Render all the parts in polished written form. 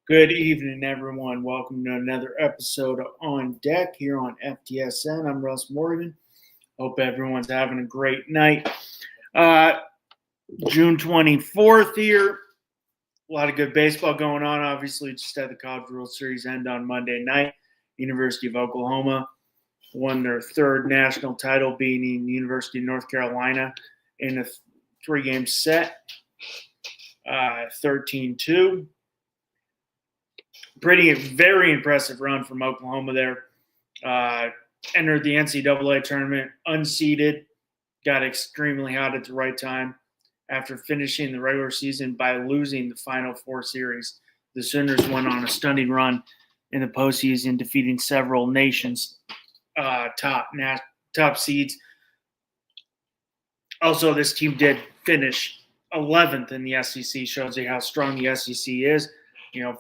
Good evening, everyone. Welcome to another episode of On Deck here on FTSN. I'm Russ Morgan. Hope everyone's having a great night. June 24th here. A lot of good baseball going on. Obviously, just had the College World Series end on Monday night. University of Oklahoma won their third national title, beating the University of North Carolina in a three-game set, 13-2. Very impressive run from Oklahoma there. Entered the NCAA tournament unseeded, got extremely hot at the right time after finishing the regular season by losing the Final Four series. The Sooners went on a stunning run in the postseason, defeating several nations' top seeds. Also, this team did finish 11th in the SEC, shows you how strong the SEC is.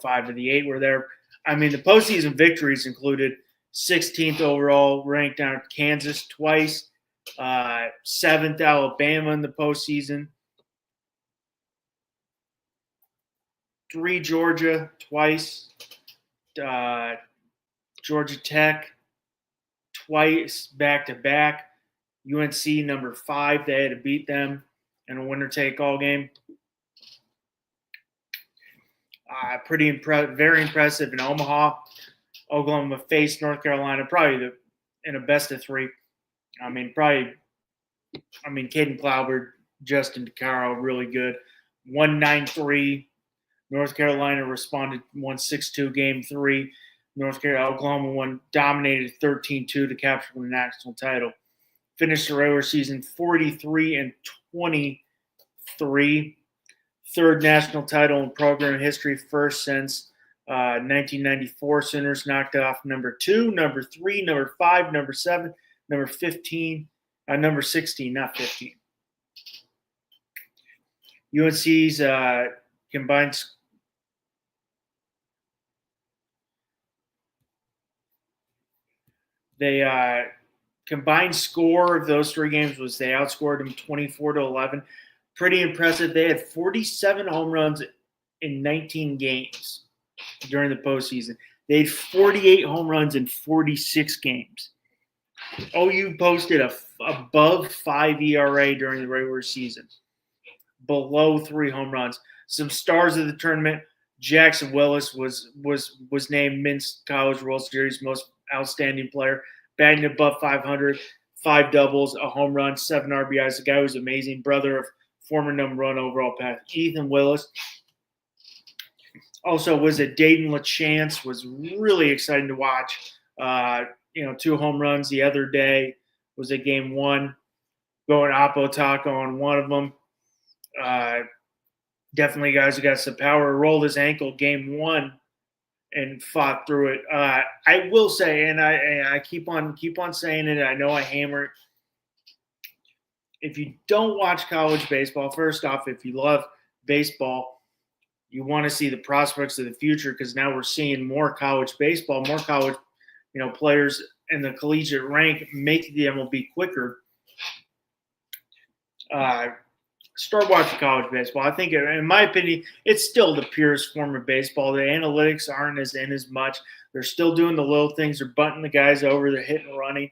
5 of the 8 were there. I mean, the postseason victories included 16th overall, ranked down Kansas twice, 7th Alabama in the postseason, 3 Georgia twice, Georgia Tech twice back-to-back, UNC number 5, they had to beat them in a winner-take-all game. Very impressive in Omaha. Oklahoma faced North Carolina, probably in a best of 3. Caden Klauber, Justin DeCaro, really good. 1-9-3. North Carolina responded 1-6-2 game 3. Oklahoma dominated 13-2 to capture the national title. Finished the regular season 43-23. Third national title in program history, first since 1994. Sooners knocked off number 2, number 3, number 5, number 7, number 15, number 16, not 15. UNC's combined combined score of those 3 games was they outscored them 24-11. Pretty impressive. They had 47 home runs in 19 games during the postseason. They had 48 home runs in 46 games. OU posted above 5 ERA during the regular season, below 3 home runs. Some stars of the tournament. Jackson Willis was named Men's College World Series most outstanding player, batting above 500, 5 doubles, a home run, 7 RBIs. The guy was amazing. Brother of former number 1 overall path, Ethan Willis. Also was a Dayton LaChance, was really exciting to watch. 2 home runs the other day was at game 1, going Oppo Taco on one of them. Definitely guys who got some power. Rolled his ankle game 1 and fought through it. I will say, and I keep on saying it, I know I hammer it. If you don't watch college baseball, first off, if you love baseball, you want to see the prospects of the future, because now we're seeing more college baseball, more college, players in the collegiate rank make the MLB quicker. Start watching college baseball. I think, in my opinion, it's still the purest form of baseball. The analytics aren't as much. They're still doing the little things. They're butting the guys over. They're hitting and running.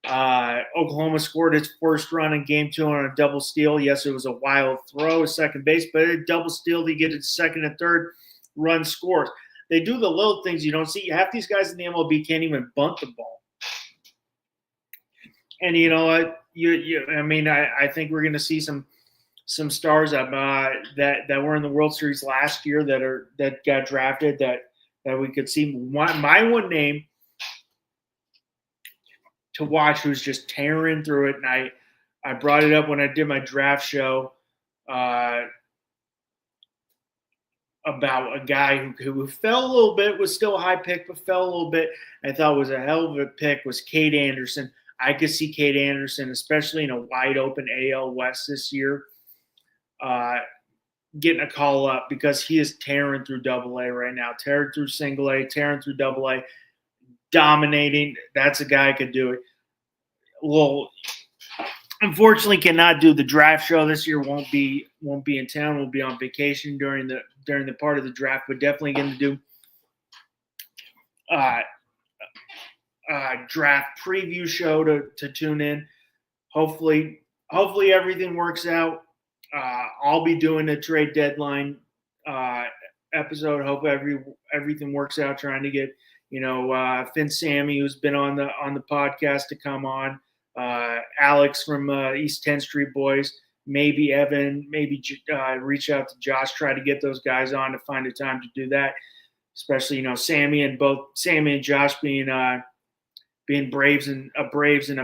Oklahoma scored its first run in game 2 on a double steal. Yes, it was a wild throw at second base, but a double steal to get its second and third run scores. They do the little things you don't see. Half these guys in the MLB can't even bunt the ball. And you know what? I think we're going to see some stars that were in the World Series last year that got drafted that we could see. My one name to watch who's just tearing through it, and I brought it up when I did my draft show about a guy who fell a little bit, was still a high pick, but fell a little bit. I thought was a hell of a pick, was Cade Anderson. I could see Cade Anderson, especially in a wide open AL West this year, getting a call up, because he is tearing through AA right now, tearing through single A, tearing through AA. Dominating. That's a guy who could do it. Well, unfortunately, cannot do the draft show this year. Won't be in town. We'll be on vacation during the part of the draft, but definitely going to do draft preview show to tune in. Hopefully everything works out. I'll be doing a trade deadline episode. Hope everything works out. Trying to get Finn Sammy, who's been on the podcast, to come on. Alex from East 10th Street Boys. Maybe Evan. Maybe reach out to Josh. Try to get those guys on to find a time to do that. Especially Sammy and Josh being Braves and a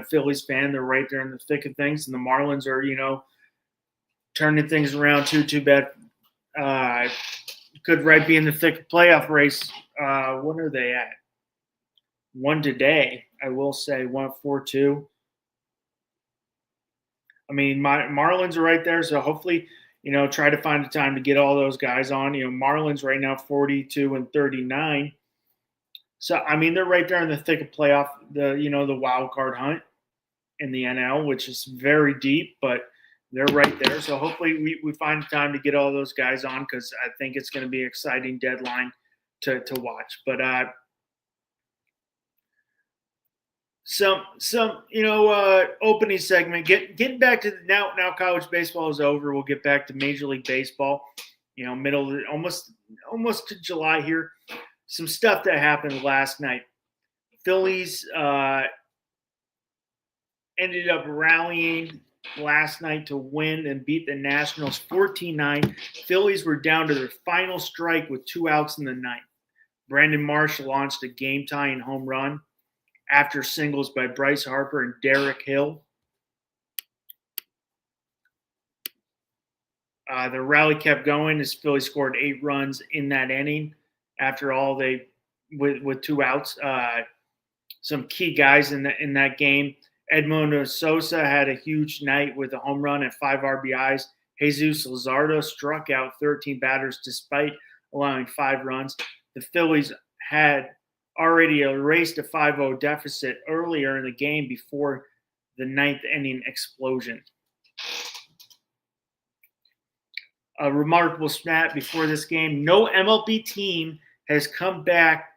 Phillies fan. They're right there in the thick of things, and the Marlins are turning things around too. Too bad. Could be in the thick of playoff race. What are they at? One today, I will say 1-4-2. I mean, Marlins are right there, so hopefully, try to find a time to get all those guys on. Marlins right now 42-39. So I mean, they're right there in the thick of playoff, the wild card hunt in the NL, which is very deep, but they're right there. So hopefully we find time to get all those guys on, because I think it's going to be an exciting deadline to watch. But some opening segment. Getting back to now college baseball is over. We'll get back to Major League Baseball. Almost to July here. Some stuff that happened last night. Phillies ended up rallying last night to win and beat the Nationals 14-9. Phillies were down to their final strike with 2 outs in the ninth. Brandon Marsh launched a game-tying home run after singles by Bryce Harper and Derek Hill. The rally kept going as Phillies scored 8 runs in that inning. After all, with 2 outs, some key guys in that game. Edmundo Sosa had a huge night with a home run and 5 RBIs. Jesus Luzardo struck out 13 batters despite allowing 5 runs. The Phillies had already erased a 5-0 deficit earlier in the game before the 9th inning explosion. A remarkable stat before this game: no MLB team has come back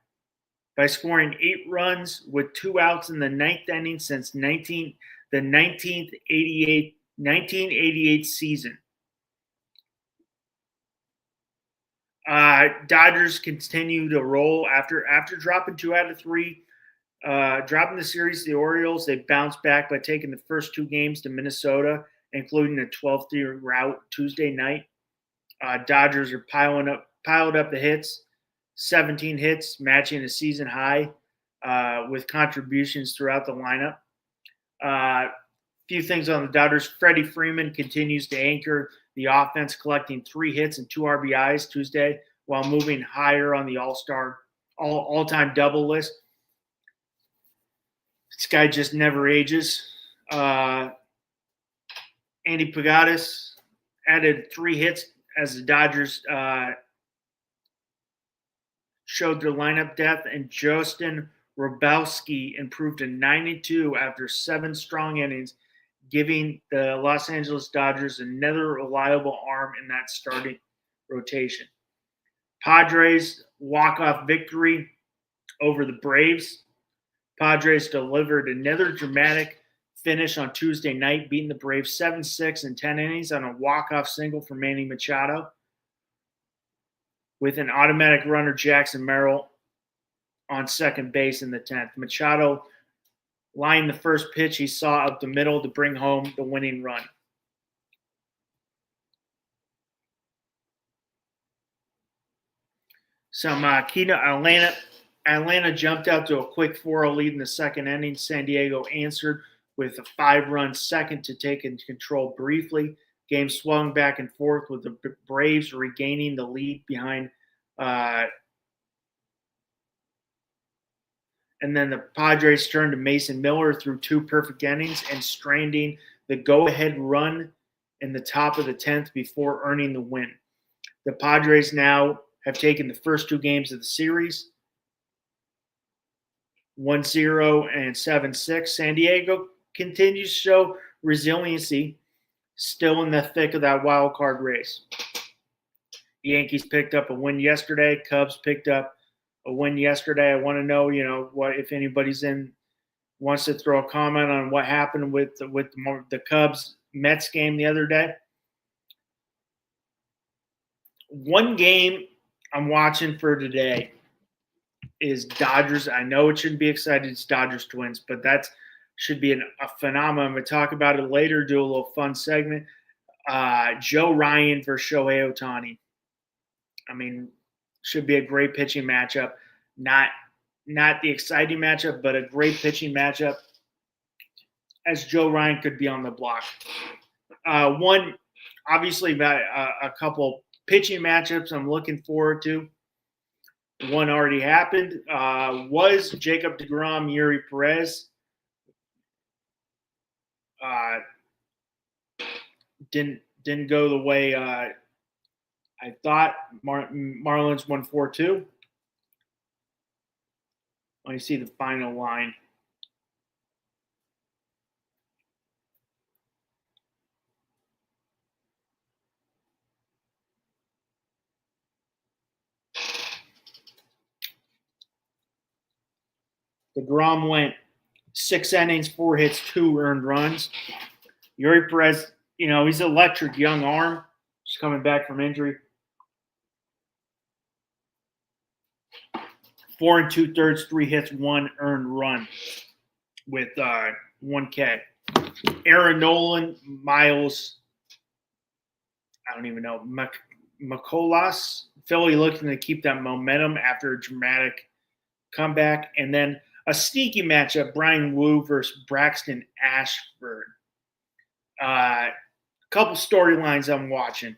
by scoring 8 runs with 2 outs in the 9th inning since the 1988 season. Dodgers continue to roll after dropping 2 out of 3, dropping the series to the Orioles. They bounced back by taking the first 2 games to Minnesota, including a 12-3 rout Tuesday night. Dodgers are piled up the hits. 17 hits, matching a season high, with contributions throughout the lineup. Few things on the Dodgers. Freddie Freeman continues to anchor the offense, collecting 3 hits and 2 RBIs Tuesday, while moving higher on the all-time double list. This guy just never ages. Andy Pagadas added 3 hits as the Dodgers showed their lineup depth, and Justin Robowski improved to 92 after 7 strong innings, giving the Los Angeles Dodgers another reliable arm in that starting rotation. Padres walk-off victory over the Braves. Padres delivered another dramatic finish on Tuesday night, beating the Braves 7-6 in 10 innings on a walk-off single from Manny Machado, with an automatic runner, Jackson Merrill, on second base in the 10th. Machado lined the first pitch he saw up the middle to bring home the winning run. Atlanta jumped out to a quick 4-0 lead in the second inning. San Diego answered with a 5-run second to take control briefly. Game swung back and forth with the Braves regaining the lead behind. And then the Padres turned to Mason Miller through 2 perfect innings and stranding the go-ahead run in the top of the 10th before earning the win. The Padres now have taken the first 2 games of the series, 1-0 and 7-6. San Diego continues to show resiliency, still in the thick of that wild card race. The Yankees picked up a win yesterday. Cubs picked up a win yesterday. I want to know, what if anybody's wants to throw a comment on what happened with the Cubs Mets game the other day. One game I'm watching for today is Dodgers. I know it shouldn't be excited. It's Dodgers Twins, but that should be a phenomenon. I'm going to talk about it later, do a little fun segment. Joe Ryan versus Shohei Ohtani. I mean, should be a great pitching matchup. Not the exciting matchup, but a great pitching matchup, as Joe Ryan could be on the block. One, obviously, a couple pitching matchups I'm looking forward to. One already happened. Was Jacob deGrom, Yuri Perez. Didn't go the way I thought. Marlins won 4-2. Let me see the final line. DeGrom went 6 innings, 4 hits, 2 earned runs. Yuri Perez, he's an electric young arm. Just coming back from injury. 4 2/3, 3 hits, 1 earned run with 1 K. Aaron Nolan, Miles, I don't even know, McColas. Philly looking to keep that momentum after a dramatic comeback. And then a sneaky matchup, Brian Wu versus Braxton Ashford. Couple storylines I'm watching.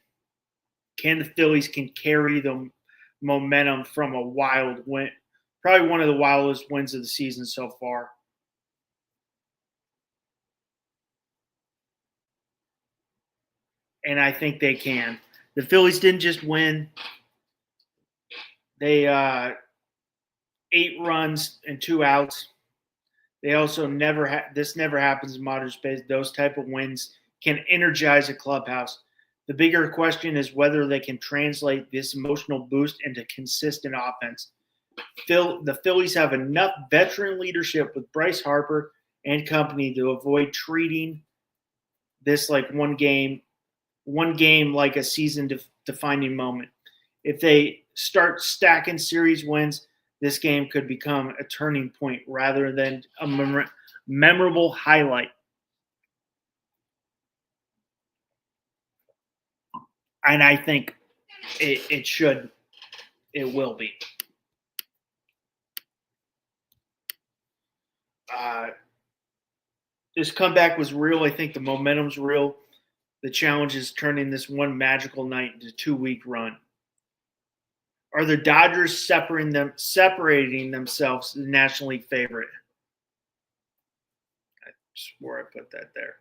Can the Phillies carry the momentum from a wild win? Probably one of the wildest wins of the season so far. And I think they can. The Phillies didn't just win. They 8 runs and 2 outs. They also this never happens in modern space. Those type of wins can energize a clubhouse. The bigger question is whether they can translate this emotional boost into consistent offense. The Phillies have enough veteran leadership with Bryce Harper and company to avoid treating this like one game like a season-defining moment. If they start stacking series wins, this game could become a turning point rather than a memorable highlight. And I think it will be. This comeback was real. I think the momentum's real. The challenge is turning this one magical night into a 2-week run. Are the Dodgers separating themselves the National League favorite? I swore I put that there.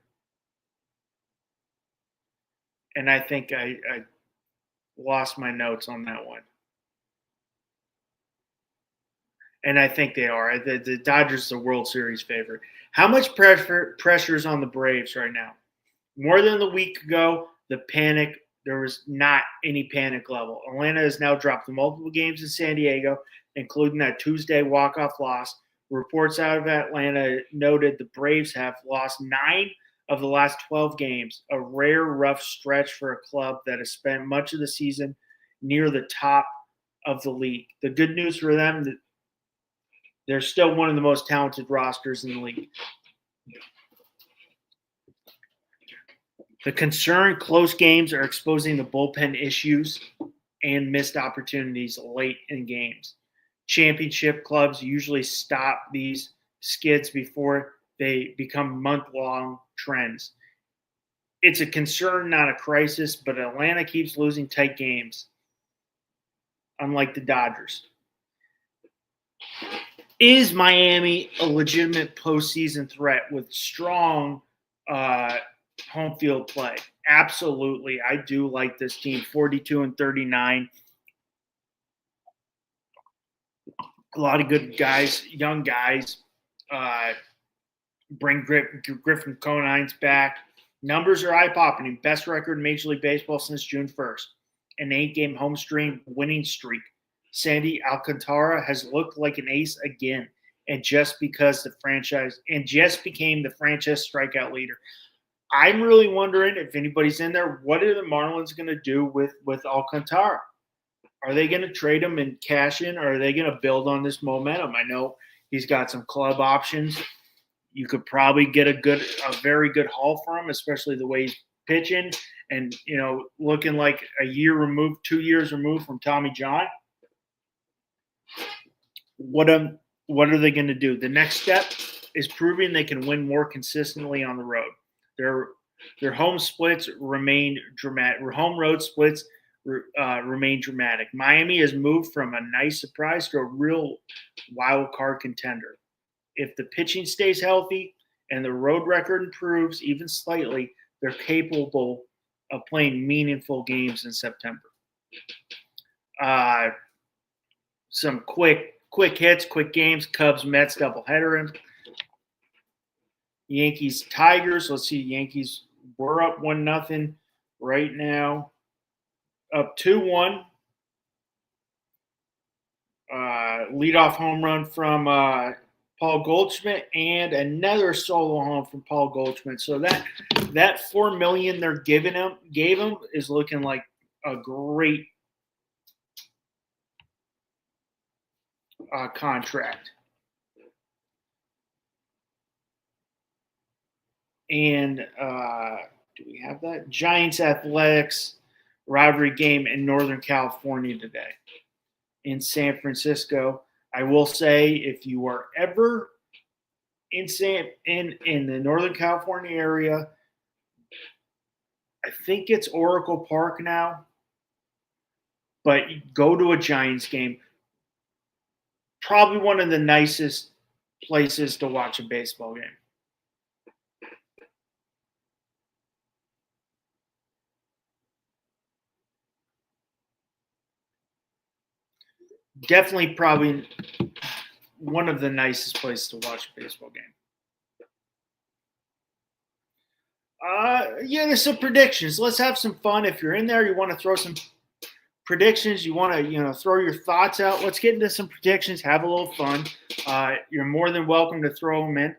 And I think I lost my notes on that one. And I think they are. The Dodgers are the World Series favorite. How much pressure is on the Braves right now? More than a week ago, there was not any panic level. Atlanta has now dropped multiple games in San Diego, including that Tuesday walk-off loss. Reports out of Atlanta noted the Braves have lost 9 of the last 12 games, a rare rough stretch for a club that has spent much of the season near the top of the league. The good news for them, that they're still one of the most talented rosters in the league. The concern, close games are exposing the bullpen issues and missed opportunities late in games. Championship clubs usually stop these skids before they become month-long trends. It's a concern, not a crisis, but Atlanta keeps losing tight games, unlike the Dodgers. Is Miami a legitimate postseason threat with strong home field play? Absolutely. I do like this team. 42-39. A lot of good guys, young guys. Bring Griffin Conines back. Numbers are eye-popping. Best record in Major League Baseball since June 1st. An 8-game home stream winning streak. Sandy Alcantara has looked like an ace again, and just became the franchise strikeout leader. I'm really wondering if anybody's in there. What are the Marlins going to do with Alcantara? Are they going to trade him and cash in, or are they going to build on this momentum? I know he's got some club options. You could probably get a very good haul for him, especially the way he's pitching and looking like a year removed, 2 years removed from Tommy John. What are they going to do? The next step is proving they can win more consistently on the road. Their home splits remain dramatic. Home road splits remain dramatic. Miami has moved from a nice surprise to a real wild card contender. If the pitching stays healthy and the road record improves even slightly, they're capable of playing meaningful games in September. Some quick hits, quick games. Cubs, Mets doubleheader. Yankees, Tigers. Let's see. Yankees were up 1-0 right now. Up 2-1. Leadoff home run from Paul Goldschmidt and another solo home from Paul Goldschmidt. So that $4 million they're gave him is looking like a great contract. And do we have that? Giants Athletics rivalry game in Northern California today in San Francisco. I will say, if you are ever in the Northern California area, I think it's Oracle Park now, but go to a Giants game. Probably one of the nicest places to watch a baseball game. Definitely probably one of the nicest places to watch a baseball game. There's some predictions. Let's have some fun. If you're in there, you want to throw some predictions, you want to throw your thoughts out. Let's get into some predictions. Have a little fun. You're more than welcome to throw them in.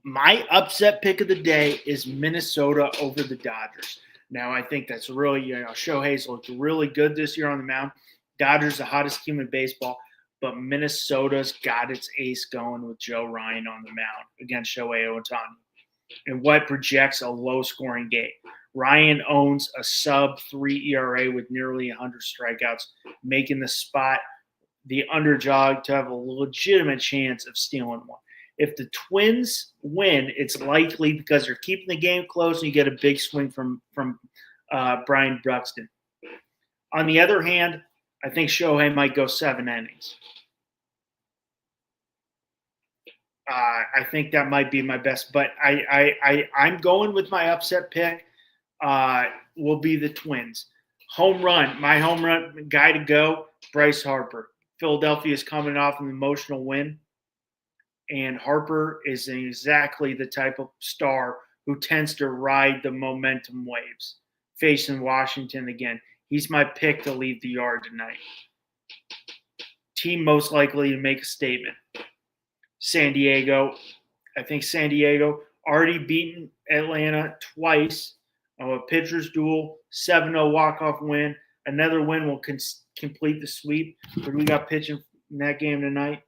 My upset pick of the day is Minnesota over the Dodgers. Now, I think that's really, Shohei's looked really good this year on the mound. Dodgers, the hottest team in baseball, but Minnesota's got its ace going with Joe Ryan on the mound against Shohei Ohtani, and what projects a low-scoring game. Ryan owns a sub-3 ERA with nearly 100 strikeouts, making the spot the underdog to have a legitimate chance of stealing one. If the Twins win, it's likely because they're keeping the game close and you get a big swing from Brian Buxton. On the other hand, I think Shohei might go 7 innings. I think that might be my best, but I'm going with my upset pick. Will be the Twins. My home run guy to go, Bryce Harper. Philadelphia is coming off an emotional win, and Harper is exactly the type of star who tends to ride the momentum waves. Facing Washington again, he's my pick to leave the yard tonight. Team most likely to make a statement. San Diego. I think San Diego already beaten Atlanta twice. A pitcher's duel, 7-0 walk-off win. Another win will complete the sweep. Who do we got pitching in that game tonight?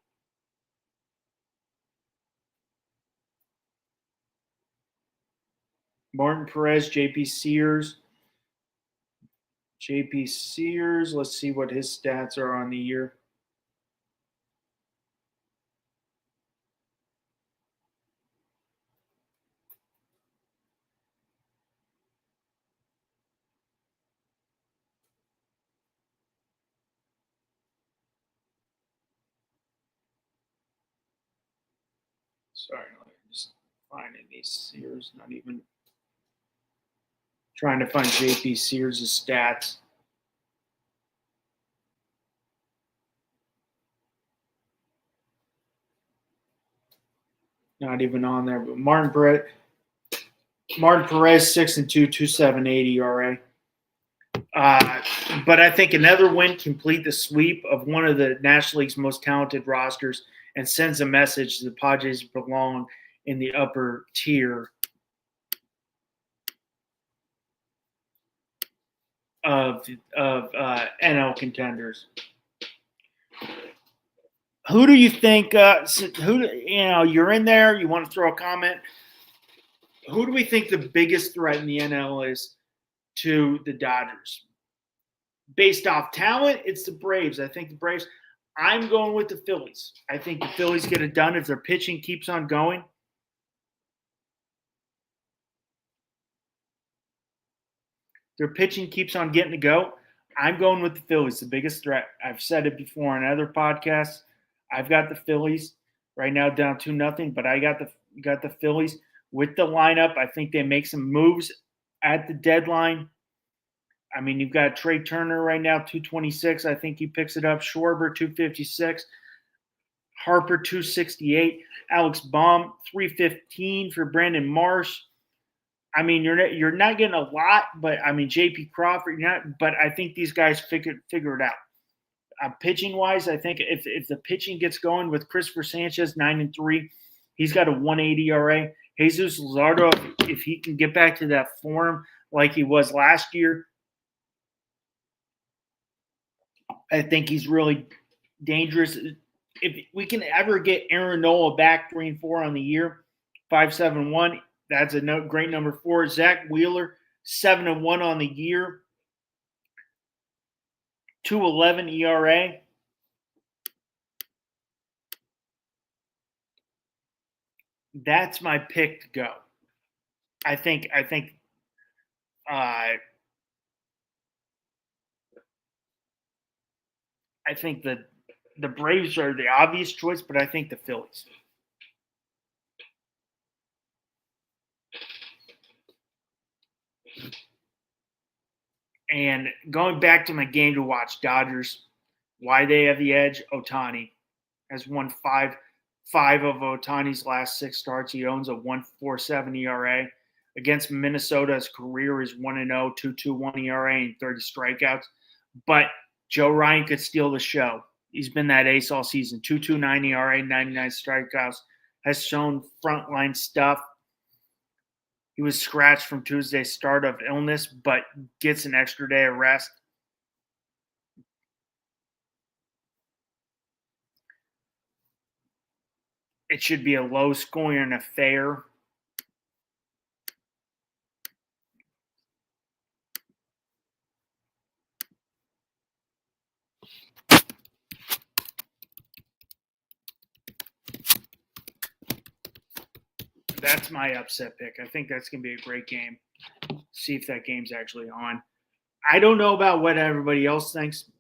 Martin Perez, JP Sears. Let's see what his stats are on the year. Sorry, I'm just finding these Sears, not even trying to find JP Sears' stats. Not even on there, but Martin Perez 6-2, 2.78 ERA. But I think another win complete the sweep of one of the National League's most talented rosters and sends a message the Padres belong in the upper tier of NL contenders. Who do you think? You're in there. You want to throw a comment? Who do we think the biggest threat in the NL is to the Dodgers? Based off talent, it's the Braves. I think the Braves. I'm going with the Phillies. I think the Phillies get it done if their pitching keeps on going. Their pitching keeps on getting to go. I'm going with the Phillies, the biggest threat. I've said it before on other podcasts. I've got the Phillies right now down 2-0, but I got the Phillies with the lineup. I think they make some moves at the deadline. I mean, you've got Trey Turner right now, 226. I think he picks it up. Schwarber, 256. Harper, 268. Alex Baum, 315 for Brandon Marsh. I mean, you're not getting a lot, but I mean, J.P. Crawford, but I think these guys figure it out. Pitching wise, I think if the pitching gets going with Christopher Sanchez, 9-3, he's got a 1.80 ERA. Jesus Luzardo, if he can get back to that form like he was last year, I think he's really dangerous. If we can ever get Aaron Nola back 3-4 on the year, 5.71, that's a great number 4. Zach Wheeler, 7-1 on the year, 2.11 ERA. That's my pick to go. I think that the Braves are the obvious choice, but I think the Phillies. And going back to my game to watch, Dodgers, why they have the edge, Ohtani has won five of Ohtani's last 6 starts. He owns a 1.47 ERA. Against Minnesota, his career is 1-0, 2.21 ERA, and 30 strikeouts. But Joe Ryan could steal the show. He's been that ace all season. 2.29 ERA, 99 strikeouts. Has shown frontline stuff. He was scratched from Tuesday's start of illness, but gets an extra day of rest. It should be a low-scoring affair. That's my upset pick. I think that's going to be a great game. See if that game's actually on. I don't know about what everybody else thinks.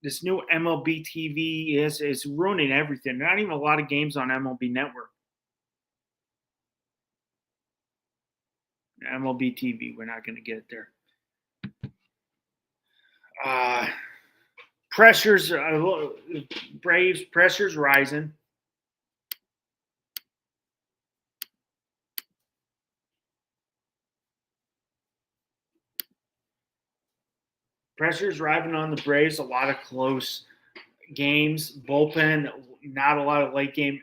This new MLB TV is ruining everything. Not even a lot of games on MLB Network. MLB TV, we're not going to get it there. Braves pressure's rising. Pressure's rising on the Braves. A lot of close games. Bullpen, not a lot of late game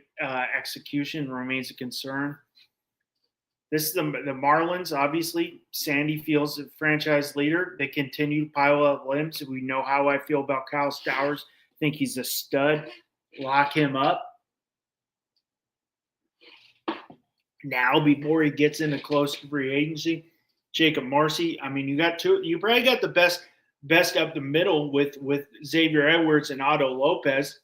execution remains a concern. This is the Marlins, obviously. Sandy Fields, the franchise leader. They continue to pile up limbs. We know how I feel about Kyle Stowers. I think he's a stud. Lock him up. Now, before he gets into close free agency, Jacob Marcy. I mean, you probably got the best up the middle with Xavier Edwards and Otto Lopez.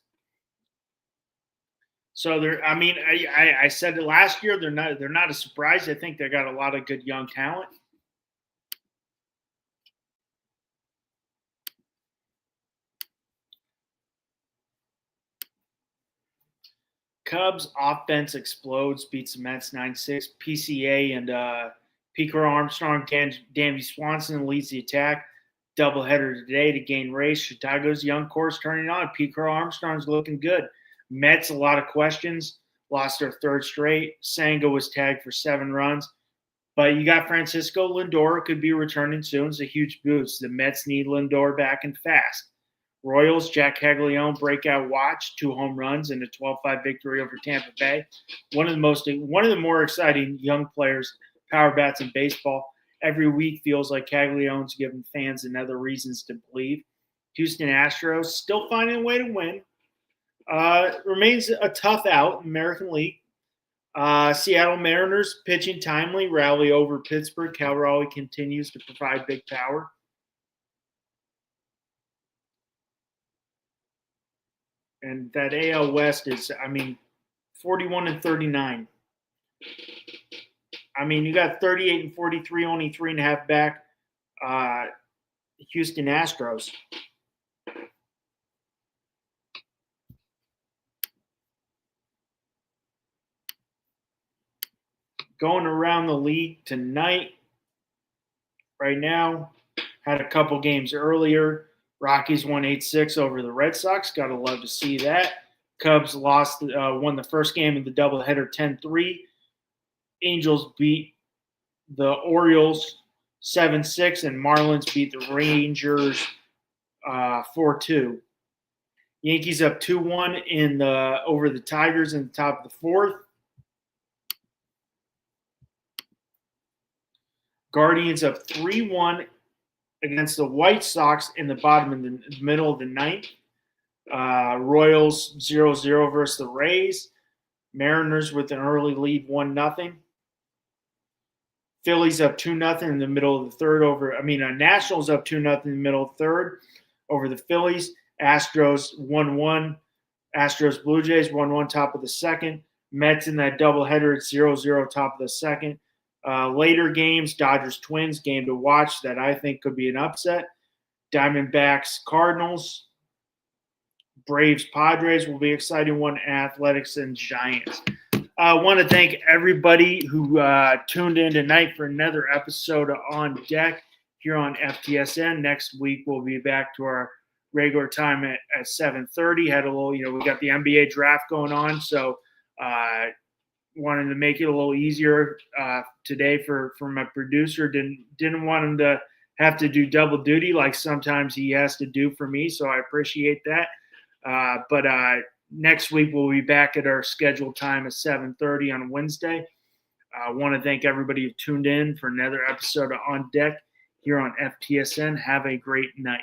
So I said it last year. They're not a surprise. I think they got a lot of good young talent. Cubs offense explodes, beats the Mets 9-6. PCA and Pico Armstrong, Danby Swanson leads the attack. Doubleheader today to gain race. Chicago's young course turning on. Pico Armstrong's looking good. Mets, a lot of questions. Lost their 3rd straight. Senga was tagged for 7 runs. But you got Francisco Lindor could be returning soon. It's a huge boost. The Mets need Lindor back and fast. Royals, Jack Caglione breakout watch, 2 home runs and a 12-5 victory over Tampa Bay. One of the more exciting young players, power bats in baseball. Every week feels like Caglione's giving fans another reasons to believe. Houston Astros still finding a way to win. Remains a tough out in the American League. Seattle Mariners pitching timely, rally over Pittsburgh. Cal Raleigh continues to provide big power. And that AL West is, 41-39. You got 38-43, only 3.5 back. Houston Astros. Going around the league tonight, right now, had a couple games earlier. Rockies won 8-6 over the Red Sox. Gotta love to see that. Cubs won the first game of the doubleheader 10-3. Angels beat the Orioles 7-6, and Marlins beat the Rangers 4-2. Yankees up 2-1 over the Tigers in the top of the 4th. Guardians up 3-1 against the White Sox in the middle of the 9th. Royals 0-0 versus the Rays. Mariners with an early lead 1-0. Phillies up 2-0 in the middle of the 3rd Nationals up 2-0 in the middle of the 3rd over the Phillies. Astros 1-1. Astros Blue Jays 1-1 top of the 2nd. Mets in that doubleheader at 0-0 top of the 2nd. Later games, Dodgers Twins, game to watch that I think could be an upset. Diamondbacks Cardinals. Braves Padres will be an exciting one. Athletics and Giants. I want to thank everybody who tuned in tonight for another episode of On Deck here on FTSN. Next week we'll be back to our regular time at 7:30. Had a little, we got the NBA draft going on, so wanted to make it a little easier today for my producer. Didn't want him to have to do double duty like sometimes he has to do for me, so I appreciate that. But next week we'll be back at our scheduled time at 7:30 on Wednesday. I want to thank everybody who tuned in for another episode of On Deck here on FTSN. Have a great night.